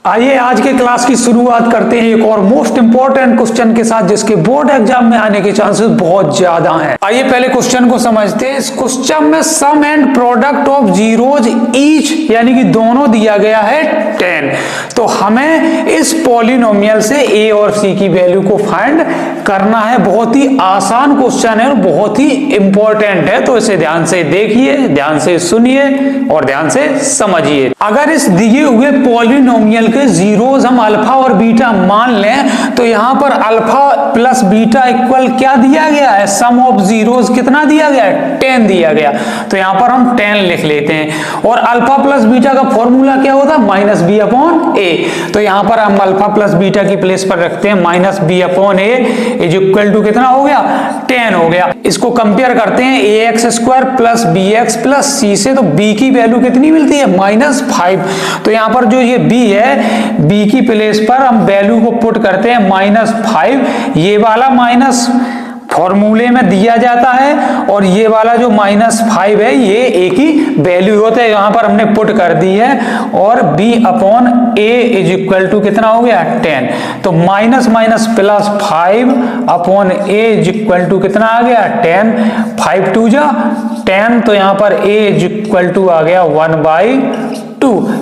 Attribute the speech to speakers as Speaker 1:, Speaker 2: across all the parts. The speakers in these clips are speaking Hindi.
Speaker 1: आइए आज के क्लास की शुरुआत करते हैं एक और मोस्ट इंपॉर्टेंट क्वेश्चन के साथ जिसके बोर्ड एग्जाम में आने के चांसेस बहुत ज्यादा हैं। आइए पहले क्वेश्चन को समझते हैं। इस क्वेश्चन में sum and product of zeros each यानी कि दोनों दिया गया है 10। तो हमें इस पॉलिनोमियल से ए और सी की वैल्यू को फाइंड करना है। बहुत ही आसान क्वेश्चन है और बहुत ही इंपॉर्टेंट है, तो इसे ध्यान से देखिए, ध्यान से सुनिए और ध्यान से समझिए। अगर इस दिए हुए पॉलिनोमियल के जीरोज हम अल्फा और बीटा मान लें तो यहां पर अल्फा प्लस बीटा इक्वल क्या दिया गया है, सम ऑफ जीरोज कितना दिया गया है, 10 दिया गया। तो यहां पर हम 10 लिख लेते हैं और अल्फा प्लस बीटा का फॉर्मूला क्या होता है, माइनस बी अपॉन ए। तो यहां पर हम अल्फा प्लस बीटा की प्लेस पर रखते हैं minus B upon A is equal to कितना हो गया, 10 हो गया। इसको कंपेयर करते हैं a x square plus b x plus c से, तो बी की वैल्यू कितनी मिलती है, -5। तो यहां पर जो ये बी है, बी की प्लेस पर हम वैल्यू को पुट करते हैं -5। ये वाला माइनस फॉर्मूले में दिया जाता है और ये वाला जो -5 है ये ए की वैल्यू होता है, यहां पर हमने पुट कर दी है और b upon A is equal to कितना हो गया, 10। तो minus minus plus 5 upon A is equal to कितना आ गया, 10। 5 2 जा 10, तो यहां पर a इज इक्वल टू आ गया 1/2।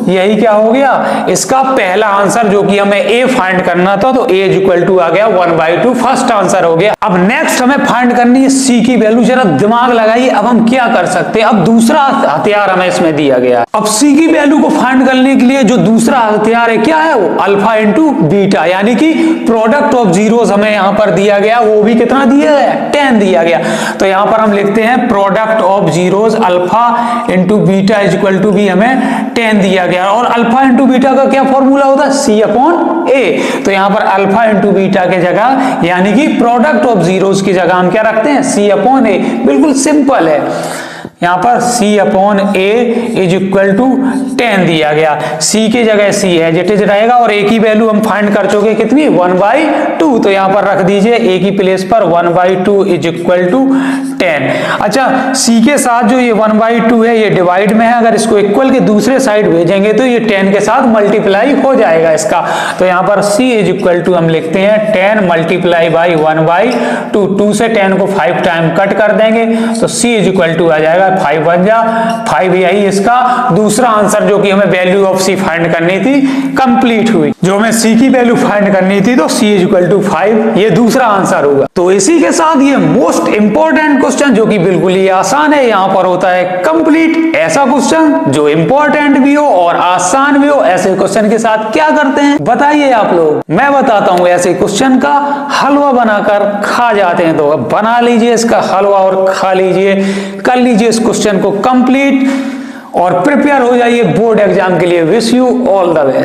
Speaker 1: यही क्या हो गया, इसका पहला आंसर जो कि हमें a फाइंड करना था, तो a इज इक्वल टू आ गया 1/2, फर्स्ट आंसर हो गया। अब नेक्स्ट हमें फाइंड करनी है c की वैल्यू। जरा दिमाग लगाइए, अब हम क्या कर सकते हैं। अब दूसरा हथियार हमें इसमें दिया गया। अब c की वैल्यू को फाइंड करने के लिए जो दूसरा हथियार है क्या है, वो अल्फा इंटू बीटा, यानी कि प्रोडक्ट ऑफ जीरोस हमें यहां पर दिया गया, वो भी कितना दिया गया, 10 दिया गया। तो यहां पर हम लिखते हैं product of zeros alpha into beta is equal to भी हमें 10 दिया गया। और अल्फा इंटू बीटा का क्या फॉर्मूला होता है, सी अपॉन ए। तो यहां पर अल्फा इंटू बीटा के जगह यानी कि प्रोडक्ट ऑफ जीरोस की जगह हम क्या रखते हैं, सी अपॉन ए। बिल्कुल सिंपल है, यहां पर c upon A is equal to 10 दिया गया। c की जगह c एज इट इज रहेगा और a की वैल्यू हम फाइंड कर चुके कितनी, 1/2। तो यहां पर रख दीजिए a की प्लेस पर 1/2 इज इक्वल टू 10। अच्छा, c के साथ जो ये 1/2 है ये डिवाइड में है, अगर इसको इक्वल के दूसरे साइड भेजेंगे तो ये 10 के साथ मल्टीप्लाई हो जाएगा इसका। तो यहां पर c इज इक्वल टू हम लिखते हैं 10 मल्टीप्लाई बाई 1/2। 2 से 10 को 5 टाइम कट कर देंगे तो c इज इक्वल टू आ जाएगा 5 बन जा 5। यही इसका दूसरा आंसर जो कि हमें वैल्यू ऑफ c फाइंड करनी थी कंप्लीट हुई। जो हमें c की वैल्यू फाइंड करनी थी तो c इज इक्वल टू 5, ये दूसरा आंसर होगा। तो इसी के साथ ये मोस्ट इंपॉर्टेंट क्वेश्चन जो कि बिल्कुल ही आसान है, यहां पर होता है कंप्लीट। ऐसा क्वेश्चन जो इंपॉर्टेंट भी हो और आसान भी हो, ऐसे क्वेश्चन के साथ क्या करते हैं बताइए आप लोग। मैं बताता हूं, ऐसे क्वेश्चन का हलवा बनाकर खा जाते हैं। तो अब बना लीजिए इसका हलवा और खा लीजिए, कर लीजिए इस क्वेश्चन को कंप्लीट और प्रिपेयर हो जाइए बोर्ड एग्जाम के लिए। Wish you all the best.